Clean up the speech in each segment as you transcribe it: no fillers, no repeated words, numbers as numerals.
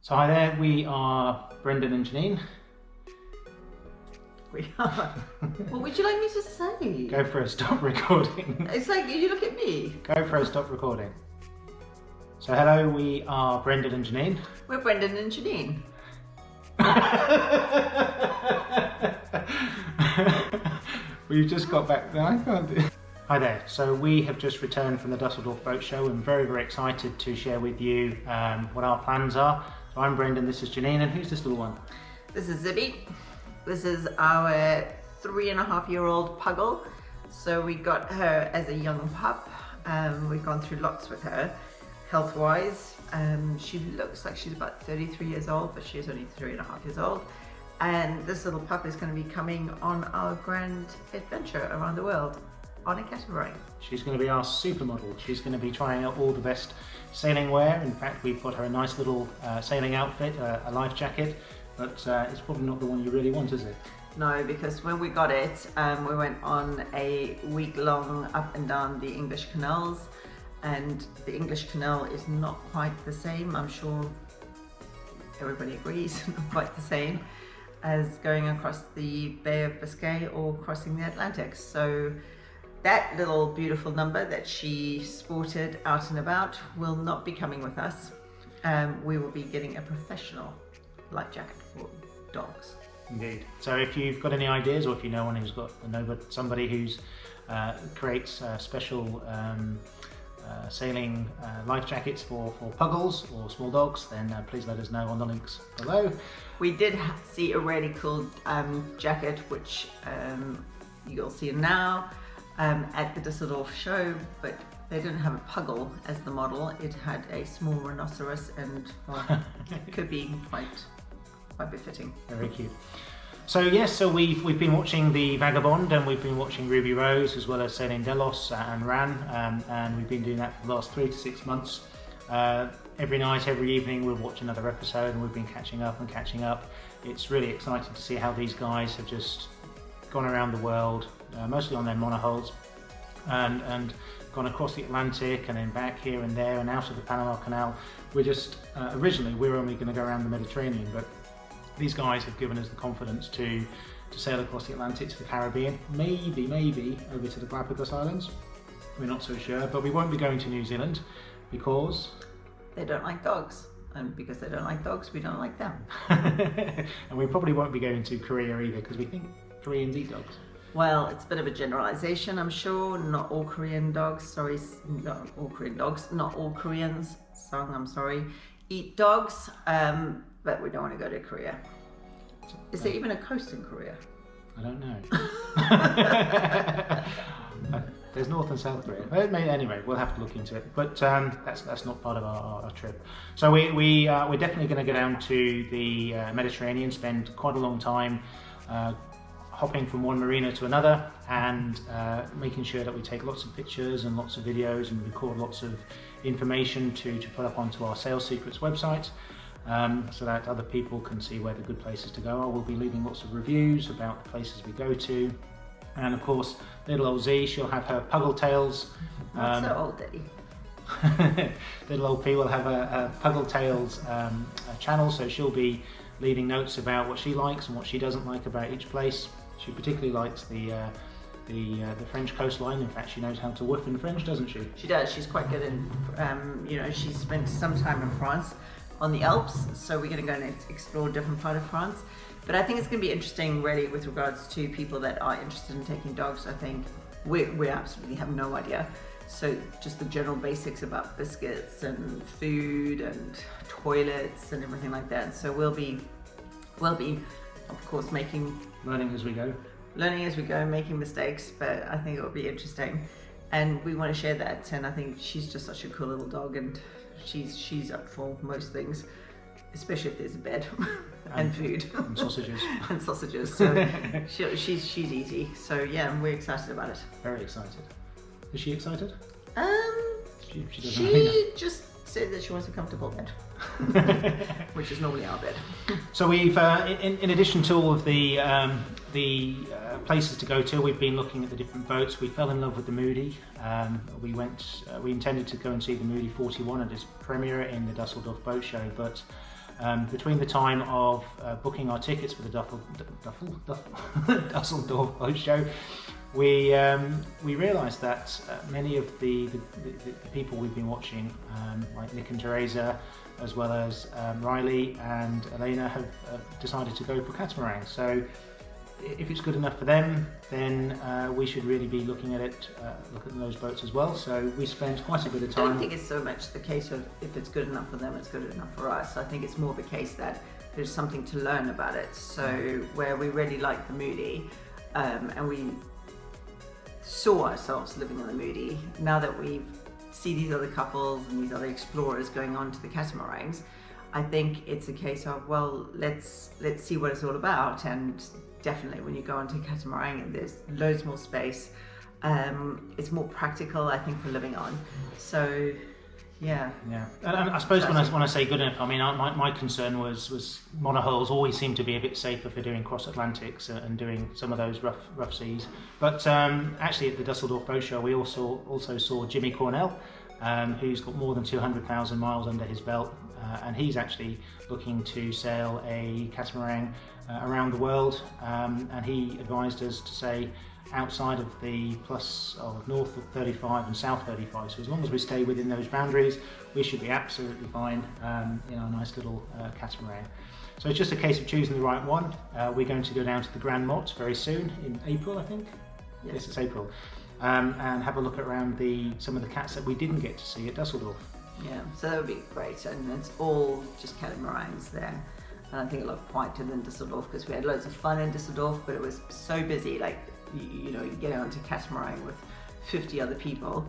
So hi there, we are Brendan and Janine. We are. What would you like me to say? Go for a stop recording. It's like you look at me. Go for a stop recording. So hello, we are Brendan and Janine. We're Brendan and Janine. We've just got back. No, I can't do. Hi there. So we have just returned from the Dusseldorf Boat Show and very excited to share with you what our plans are. So I'm Brendan, this is Janine, and who's this little one? This is Zibby. This is our 3.5-year-old puggle. So we got her as a young pup. We've gone through lots with her, health-wise. She looks like she's about 33 years old, but she's only 3.5 years old. And this little pup is going to be coming on our grand adventure around the world on a catamaran. She's going to be our supermodel. She's going to be trying out all the best sailing wear. In fact, we've got her a nice little sailing outfit, a life jacket, but it's probably not the one you really want, is it? No, because when we got it, we went on a week-long up and down the English canals, and the English canal is not quite the same. I'm sure everybody agrees, not quite the same as going across the Bay of Biscay or crossing the Atlantic. So that little beautiful number that she sported out and about will not be coming with us. We will be getting a professional life jacket for dogs. Indeed. So if you've got any ideas, or if you know one who's got somebody who's creates special sailing life jackets for puggles or small dogs, then please let us know on the links below. We did see a really cool jacket, which you'll see now at the Dusseldorf show, but they didn't have a puggle as the model. It had a small rhinoceros, and well, it could be quite befitting. Very cute. So yes, so we've been watching the Vagabond, and we've been watching Ruby Rose, as well as Sailing Delos and Ran, and we've been doing that for the last 3 to 6 months. Every night, every evening, we'll watch another episode, and we've been catching up. It's really exciting to see how these guys have just gone around the world, mostly on their monohulls, and gone across the Atlantic and then back here and there and out of the Panama Canal. We're just, originally we were only going to go around the Mediterranean, but these guys have given us the confidence to sail across the Atlantic to the Caribbean, maybe over to the Galapagos Islands. We're not so sure, but we won't be going to New Zealand because they don't like dogs, and because they don't like dogs, we don't like them. And we probably won't be going to Korea either, because we think Koreans eat dogs. Well, it's a bit of a generalization, I'm sure. Not all Korean dogs, not all Koreans, eat dogs, but we don't want to go to Korea. Is there even a coast in Korea? I don't know. There's North and South Korea. Anyway, we'll have to look into it. But that's not part of our trip. So we're definitely going to go down to the Mediterranean, spend quite a long time hopping from one marina to another, and making sure that we take lots of pictures and lots of videos and record lots of information to put up onto our Sales Secrets website, so that other people can see where the good places to go are. We'll be leaving lots of reviews about the places we go to. And of course, little old Z, she'll have her Puggle Tales. Not so old, Daddy. Little old P will have a Puggle Tales channel, so she'll be leaving notes about what she likes and what she doesn't like about each place. She particularly likes the French coastline. In fact, she knows how to woof in French, doesn't she? She does. She's quite good in, she's spent some time in France on the Alps, so we're going to go and explore a different part of France. But I think it's going to be interesting, really, with regards to people that are interested in taking dogs. I think we absolutely have no idea. So just the general basics about biscuits and food and toilets and everything like that. So we'll be, of course, learning as we go, making mistakes. But I think it'll be interesting, and we want to share that. And I think she's just such a cool little dog, and she's up for most things, especially if there's a bed and food and sausages. And sausages. So she's easy. So yeah, we're excited about it. Very excited. Is she excited? She just said that she wants a comfortable bed, which is normally our bed. So we've, in addition to all of the places to go to, we've been looking at the different boats. We fell in love with the Moody. We intended to go and see the Moody 41 at its premiere in the Dusseldorf Boat Show, but Between the time of booking our tickets for the Dusseldorf Boat Show, we realised that many of the people we've been watching, like Nick and Teresa, as well as Riley and Elena, have decided to go for catamaran. So if it's good enough for them, then we should really be looking at those boats as well. So we spend quite a bit of time. I don't think it's so much the case of if it's good enough for them, it's good enough for us. I think it's more the case that there's something to learn about it. So where we really like the Moody, and we saw ourselves living in the Moody, now that we see these other couples and these other explorers going on to the catamarans, I think it's a case of, well, let's see what it's all about. And definitely when you go onto a catamaran, there's loads more space. It's more practical, I think, for living on. So yeah. And I suppose when I say good enough, I mean my concern was monohulls always seem to be a bit safer for doing cross Atlantics and doing some of those rough seas. But actually at the Dusseldorf Boat Show we also saw Jimmy Cornell, who's got more than 200,000 miles under his belt, and he's actually looking to sail a catamaran around the world, and he advised us to say outside of the plus of north of 35 and south 35, so as long as we stay within those boundaries we should be absolutely fine in our nice little catamaran. So it's just a case of choosing the right one. We're going to go down to the Grand Mott very soon in April, I think. Yes, it's April, and have a look around some of the cats that we didn't get to see at Dusseldorf. Yeah, so that would be great, and it's all just catamarans there. And I think a lot quieter than Dusseldorf, because we had loads of fun in Dusseldorf, but it was so busy, like, you get onto catamaran with 50 other people.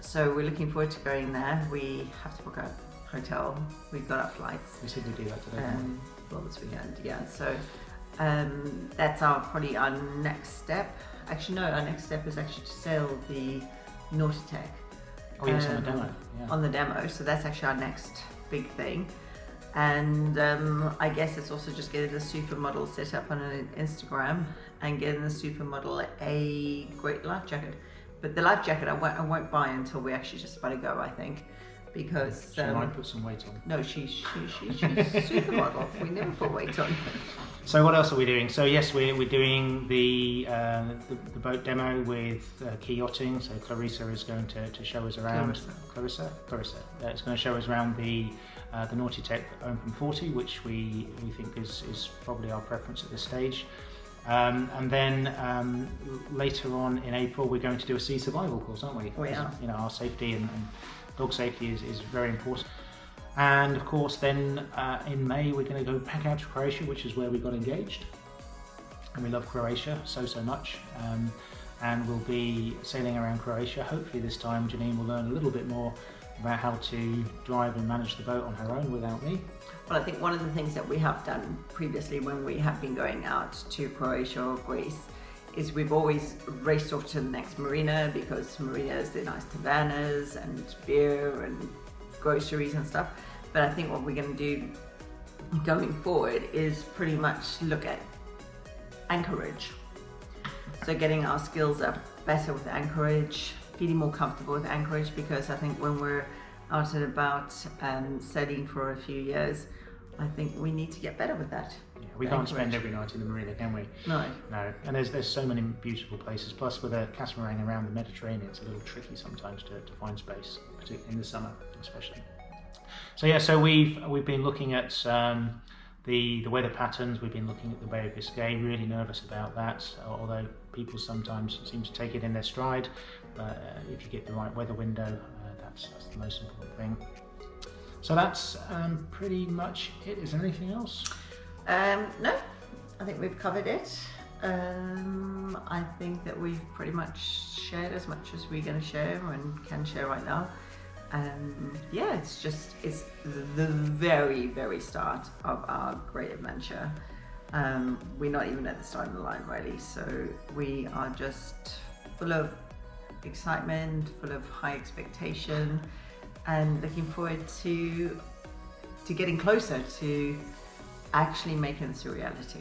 So we're looking forward to going there. We have to book a hotel. We've got our flights. We said we'd do that today. Well, this weekend, yeah. So that's probably our next step. Actually, no, our next step is actually to sail the Naughty-Tech. Oh yes, on the demo. Yeah. On the demo, so that's actually our next big thing. And I guess it's also just getting the supermodel set up on an Instagram and getting the supermodel a great life jacket. But the life jacket I won't buy until we actually just about to go, I think, because she might put some weight on. No, she's supermodel. We never put weight on. So what else are we doing? So yes, we're doing the boat demo with Key Yachting. So Clarissa is going to show us around. Clarissa. It's going to show us around the Naughty-Tech Open 40, which we think is probably our preference at this stage. And then later on in April, we're going to do a sea survival course, aren't we? Oh yeah. You know, our safety and dog safety is very important. And of course then in May we're going to go back out to Croatia, which is where we got engaged, and we love Croatia so much, and we'll be sailing around Croatia. Hopefully this time Janine will learn a little bit more about how to drive and manage the boat on her own without me. Well, I think one of the things that we have done previously when we have been going out to Croatia or Greece is we've always raced off to the next marina, because marinas, they're nice tavernas and beer and groceries and stuff. But I think what we're going to do going forward is pretty much look at anchorage. So getting our skills up better with anchorage, feeling more comfortable with anchorage, because I think when we're out and about sailing for a few years, I think we need to get better with that. Yeah, we can't spend every night in the marina, can we? No. And there's so many beautiful places. Plus, with a catamaran around the Mediterranean, it's a little tricky sometimes to find space, particularly in the summer, especially. So yeah, so we've been looking at the weather patterns. We've been looking at the Bay of Biscay. Really nervous about that, although people sometimes seem to take it in their stride. But if you get the right weather window, that's the most important thing. So that's pretty much it. Is there anything else? No, I think we've covered it. I think that we've pretty much shared as much as we're going to share and can share right now. Yeah, it's the very, very start of our great adventure. We're not even at the start of the line, really. So we are just full of excitement, full of high expectation, and looking forward to getting closer to actually making this a reality.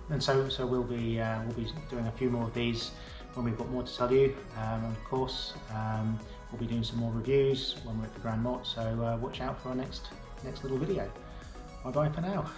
And so we'll be doing a few more of these when we've got more to tell you. And of course, we'll be doing some more reviews when we're at the Grand Mott. So watch out for our next next little video. Bye bye for now.